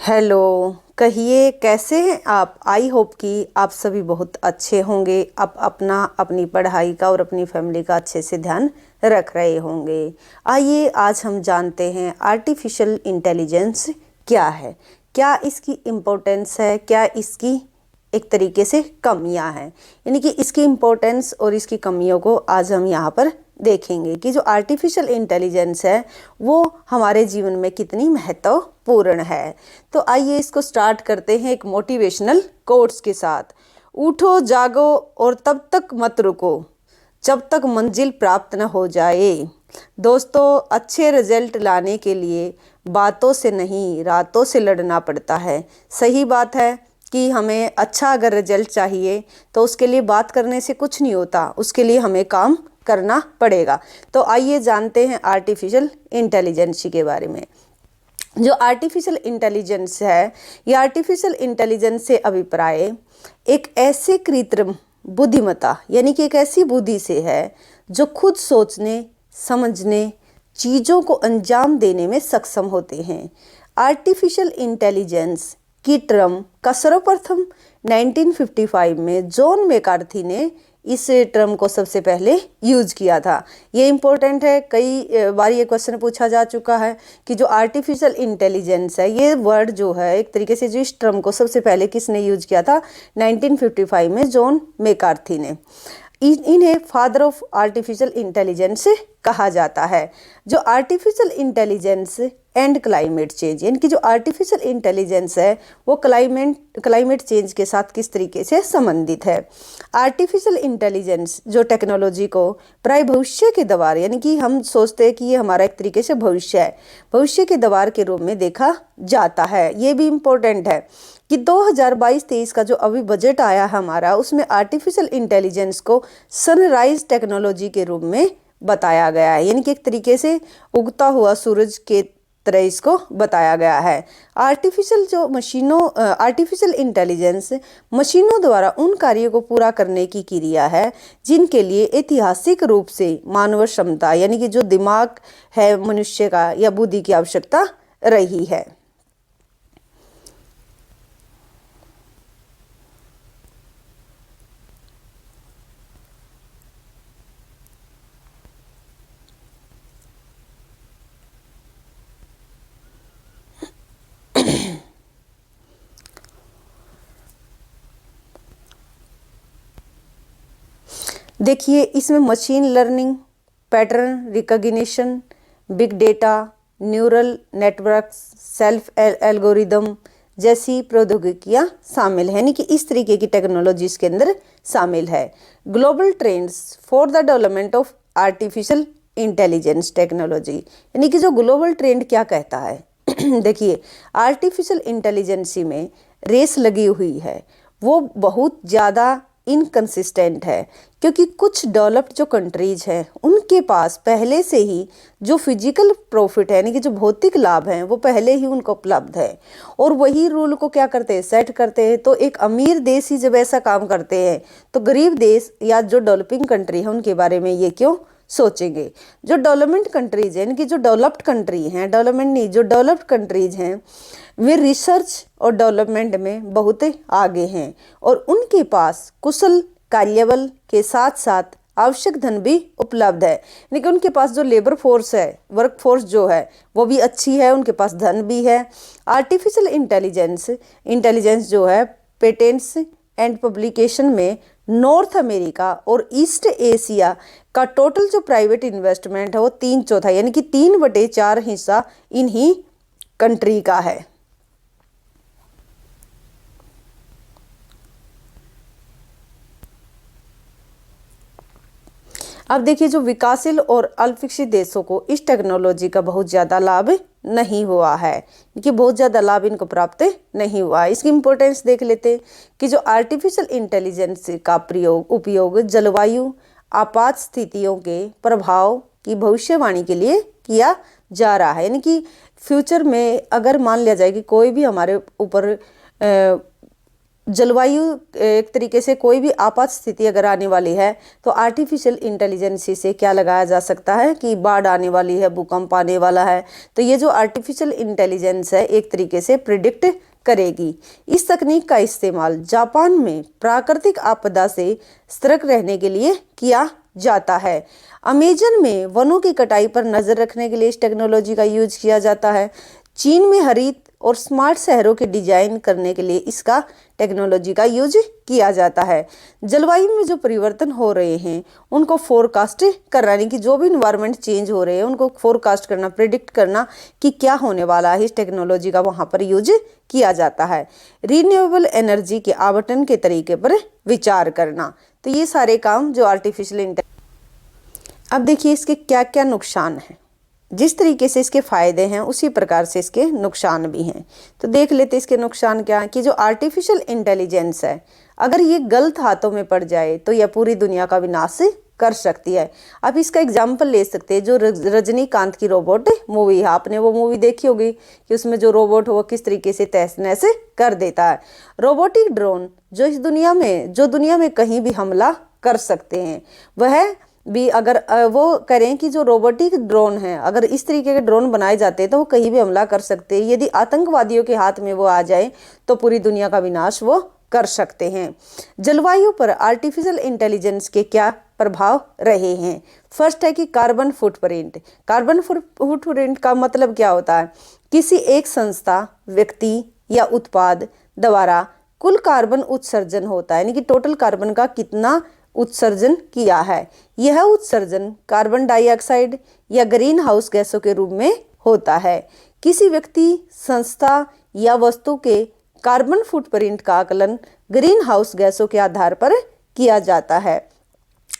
Hello. कहिए कैसे हैं आप। आई होप कि आप सभी बहुत अच्छे होंगे। आप अपनी पढ़ाई का और अपनी फैमिली का अच्छे से ध्यान रख रहे होंगे। आइए आज हम जानते हैं आर्टिफिशियल इंटेलिजेंस क्या है, क्या इसकी इम्पोर्टेंस है, क्या इसकी एक तरीके से कमियां हैं। यानी कि इसकी इम्पोर्टेंस और इसकी कमियों को आज हम यहाँ पर देखेंगे कि जो आर्टिफिशियल इंटेलिजेंस है वो हमारे जीवन में कितनी महत्वपूर्ण है। तो आइए इसको स्टार्ट करते हैं एक मोटिवेशनल कोट्स के साथ। उठो जागो और तब तक मत रुको जब तक मंजिल प्राप्त न हो जाए। दोस्तों, अच्छे रिजल्ट लाने के लिए बातों से नहीं रातों से लड़ना पड़ता है। सही बात है कि हमें अच्छा अगर रिजल्ट चाहिए तो उसके लिए बात करने से कुछ नहीं होता, उसके लिए हमें काम करना पड़ेगा। तो आइए जानते हैं आर्टिफिशियल इंटेलिजेंस के बारे में। जो आर्टिफिशियल इंटेलिजेंस है, ये आर्टिफिशियल इंटेलिजेंस से अभिप्राय एक ऐसे कृत्रिम बुद्धिमत्ता यानी कि एक ऐसी बुद्धि से है जो खुद सोचने समझने चीज़ों को अंजाम देने में सक्षम होते हैं। आर्टिफिशियल इंटेलिजेंस की टर्म का सर्वप्रथम 1955 में जॉन मैकार्थी ने इस टर्म को सबसे पहले यूज किया था। ये इम्पोर्टेंट है, कई बार ये क्वेश्चन पूछा जा चुका है कि जो आर्टिफिशियल इंटेलिजेंस है, ये वर्ड जो है एक तरीके से जो इस टर्म को सबसे पहले किसने यूज किया था, 1955 में जॉन मैकार्थी ने। इन्हें फादर ऑफ आर्टिफिशियल इंटेलिजेंस कहा जाता है। जो artificial intelligence and climate change, यानी कि जो आर्टिफिशियल इंटेलिजेंस है वो क्लाइमेट चेंज के साथ किस तरीके से संबंधित है। आर्टिफिशियल इंटेलिजेंस जो टेक्नोलॉजी को प्राय भविष्य के द्वार, यानी कि हम सोचते हैं कि ये हमारा एक तरीके से भविष्य है, भविष्य के द्वार के रूप में देखा जाता है। ये भी इम्पोर्टेंट है कि 2022-23 का जो अभी बजट आया है हमारा, उसमें आर्टिफिशियल इंटेलिजेंस को सनराइज टेक्नोलॉजी के रूप में बताया गया है। यानी कि एक तरीके से उगता हुआ सूरज के तरह इसको बताया गया है। आर्टिफिशियल इंटेलिजेंस मशीनों द्वारा उन कार्यों को पूरा करने की क्रिया है जिनके लिए ऐतिहासिक रूप से मानव क्षमता यानी कि जो दिमाग है मनुष्य का या बुद्धि की आवश्यकता रही है। देखिए, इसमें machine learning, pattern recognition, big data, neural networks, self algorithm जैसी प्रौद्योगिकियां शामिल हैं, यानी कि इस तरीके की टेक्नोलॉजी इसके अंदर शामिल है। Global trends for the development of artificial intelligence technology, यानी कि जो ग्लोबल ट्रेंड क्या कहता है देखिए, आर्टिफिशियल इंटेलिजेंसी में रेस लगी हुई है, वो बहुत ज़्यादा इनकंसिस्टेंट है क्योंकि कुछ डेवलप्ड जो कंट्रीज हैं उनके पास पहले से ही जो फिजिकल प्रॉफिट है यानी कि जो भौतिक लाभ हैं वो पहले ही उनको उपलब्ध है, और वही रूल को क्या करते हैं, सेट करते हैं। तो एक अमीर देश ही जब ऐसा काम करते हैं तो गरीब देश या जो डेवलपिंग कंट्री है उनके बारे में ये क्यों सोचेंगे। जो डेवलपमेंट कंट्रीज हैं, यानी कि जो डेवलप्ड कंट्री हैं, डेवलपमेंट नहीं, जो डेवलप्ड कंट्रीज हैं वे रिसर्च और डेवलपमेंट में बहुत आगे हैं और उनके पास कुशल कार्यबल के साथ साथ आवश्यक धन भी उपलब्ध है। यानी कि उनके पास जो लेबर फोर्स है, वर्क फोर्स जो है वो भी अच्छी है, उनके पास धन भी है। आर्टिफिशियल इंटेलिजेंस जो है पेटेंट्स एंड पब्लिकेशन में नॉर्थ अमेरिका और ईस्ट एशिया का टोटल जो प्राइवेट इन्वेस्टमेंट है वो 3/4 यानी कि 3/4 हिस्सा इन्हीं कंट्री का है। अब देखिए, जो विकासशील और अल्पविकसित देशों को इस टेक्नोलॉजी का बहुत ज़्यादा लाभ नहीं हुआ है, क्योंकि बहुत ज़्यादा लाभ इनको प्राप्त नहीं हुआ है। इसकी इम्पोर्टेंस देख लेते हैं कि जो आर्टिफिशियल इंटेलिजेंस का उपयोग जलवायु आपात स्थितियों के प्रभाव की भविष्यवाणी के लिए किया जा रहा है। यानी कि फ्यूचर में अगर मान लिया जाए कि कोई भी हमारे ऊपर जलवायु एक तरीके से कोई भी आपात स्थिति अगर आने वाली है तो आर्टिफिशियल इंटेलिजेंस से क्या लगाया जा सकता है कि बाढ़ आने वाली है, भूकंप आने वाला है, तो ये जो आर्टिफिशियल इंटेलिजेंस है एक तरीके से प्रिडिक्ट करेगी। इस तकनीक का इस्तेमाल जापान में प्राकृतिक आपदा से सतर्क रहने के लिए किया जाता है। अमेजन में वनों की कटाई पर नजर रखने के लिए इस टेक्नोलॉजी का यूज किया जाता है। चीन में हरित और स्मार्ट शहरों के डिजाइन करने के लिए इसका टेक्नोलॉजी का यूज किया जाता है। जलवायु में जो परिवर्तन हो रहे हैं उनको फोरकास्ट करना, यानी कि जो भी इन्वायरमेंट चेंज हो रहे हैं उनको फोरकास्ट करना, प्रिडिक्ट करना कि क्या होने वाला है, इस टेक्नोलॉजी का वहाँ पर यूज किया जाता है। रिन्यूएबल एनर्जी के आवंटन के तरीके पर विचार करना, तो ये सारे काम जो आर्टिफिशियल इंटेलिजेंस। अब देखिए इसके क्या क्या नुकसान हैं। जिस तरीके से इसके फायदे हैं उसी प्रकार से इसके नुकसान भी हैं। तो देख लेते इसके नुकसान क्या है कि जो आर्टिफिशियल इंटेलिजेंस है अगर ये गलत हाथों में पड़ जाए तो यह पूरी दुनिया का विनाश कर सकती है। अब इसका एग्जाम्पल ले सकते हैं जो रजनीकांत की रोबोट मूवी है, आपने वो मूवी देखी होगी कि उसमें जो रोबोट वो किस तरीके से तहस नहस कर देता है। रोबोटिक ड्रोन जो इस दुनिया में कहीं भी हमला कर सकते हैं, वह भी अगर वो करें कि जो रोबोटिक ड्रोन है अगर इस तरीके के ड्रोन बनाए जाते हैं तो वो कहीं भी हमला कर सकते हैं। यदि आतंकवादियों के हाथ में वो आ जाए तो पूरी दुनिया का विनाश वो कर सकते हैं। जलवायु पर आर्टिफिशियल इंटेलिजेंस के क्या प्रभाव रहे हैं। फर्स्ट है कि कार्बन फुटप्रिंट। कार्बन फुटप्रिंट का मतलब क्या होता है, किसी एक संस्था, व्यक्ति या उत्पाद द्वारा कुल कार्बन उत्सर्जन होता है, यानी कि टोटल कार्बन का कितना उत्सर्जन किया है। यह उत्सर्जन कार्बन डाइऑक्साइड या ग्रीन हाउस गैसों के रूप में होता है। किसी व्यक्ति, संस्था या वस्तु के कार्बन फुटप्रिंट का आकलन ग्रीन हाउस गैसों के आधार पर किया जाता है।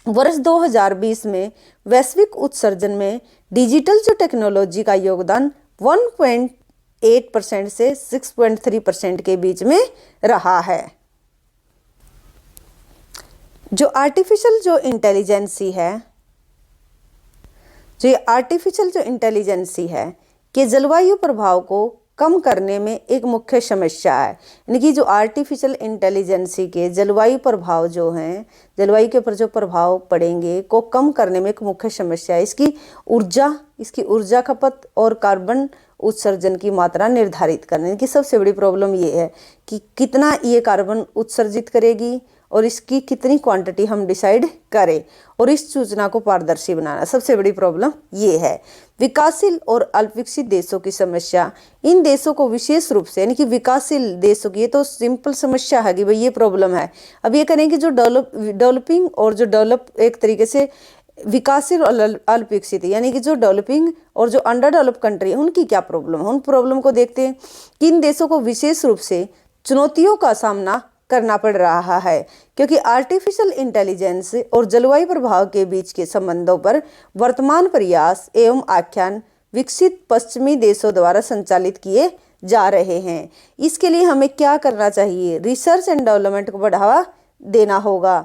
वर्ष 2020 में वैश्विक उत्सर्जन में डिजिटल जो टेक्नोलॉजी का योगदान 1.8% से 6.3% के बीच में रहा है। जो आर्टिफिशियल जो इंटेलिजेंसी है कि जलवायु प्रभाव को कम करने में एक मुख्य समस्या है, यानी कि जो आर्टिफिशियल इंटेलिजेंसी के जलवायु प्रभाव जो हैं, जलवायु के ऊपर जो प्रभाव पड़ेंगे को कम करने में एक मुख्य समस्या है इसकी ऊर्जा खपत और कार्बन उत्सर्जन की मात्रा निर्धारित करने की। सबसे बड़ी प्रॉब्लम ये है कि कितना ये कार्बन उत्सर्जित करेगी और इसकी कितनी क्वांटिटी हम डिसाइड करें, और इस सूचना को पारदर्शी बनाना सबसे बड़ी प्रॉब्लम ये है। विकासशील और अल्पविकसित देशों की समस्या, इन देशों को विशेष रूप से, यानी कि विकासशील देशों की, ये तो सिंपल समस्या है कि भाई ये प्रॉब्लम है। अब ये करें कि जो डेवलपिंग और जो डेवलप एक तरीके से विकासशील और अल्पविकसित, यानी कि जो डेवलपिंग और जो अंडर डेवलप कंट्री है उनकी क्या प्रॉब्लम है। उन प्रॉब्लम को देखते हैं कि इन देशों को विशेष रूप से चुनौतियों का सामना करना पड़ रहा है, क्योंकि आर्टिफिशियल इंटेलिजेंस और जलवायु प्रभाव के बीच के संबंधों पर वर्तमान प्रयास एवं आख्यान विकसित पश्चिमी देशों द्वारा संचालित किए जा रहे हैं। इसके लिए हमें क्या करना चाहिए, रिसर्च एंड डेवलपमेंट को बढ़ावा देना होगा।